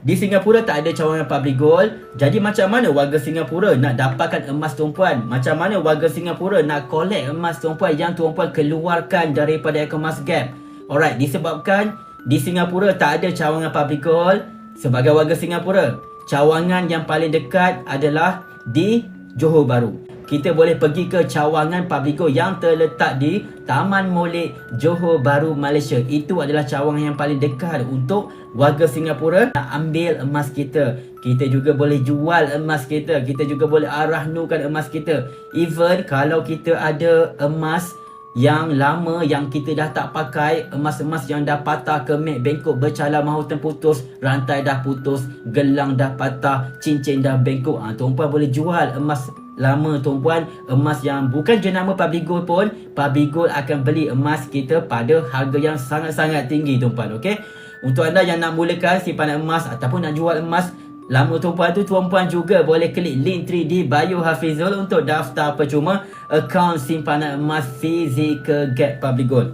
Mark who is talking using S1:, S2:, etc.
S1: Di Singapura tak ada cawangan public gold. Jadi macam mana warga Singapura nak dapatkan emas tumpuan? Macam mana warga Singapura nak collect emas tumpuan yang tumpuan keluarkan daripada Ecomas Gap? Alright, disebabkan di Singapura tak ada cawangan public gold. Sebagai warga Singapura, cawangan yang paling dekat adalah di Johor Bahru. Kita boleh pergi ke cawangan public gold yang terletak di Taman Molek, Johor Bahru, Malaysia. Itu adalah cawangan yang paling dekat untuk warga Singapura nak ambil emas kita. Kita juga boleh jual emas kita. Kita juga boleh arahnukan emas kita. Even kalau kita ada emas yang lama yang kita dah tak pakai, emas-emas yang dah patah, kemek, bengkok, bercalar, mahu terputus, rantai dah putus, gelang dah patah, cincin dah bengkok, tuan-puan boleh jual emas lama tuan-puan. Emas yang bukan jenama public gold pun, public gold akan beli emas kita pada harga yang sangat-sangat tinggi tuan-puan. Okey, untuk anda yang nak mulakan simpanan emas ataupun nak jual emas lama tuan-puan tu, tuan-puan juga boleh klik link 3D bio Hafizul untuk daftar percuma akaun simpanan emas Physical Gap Public Gold.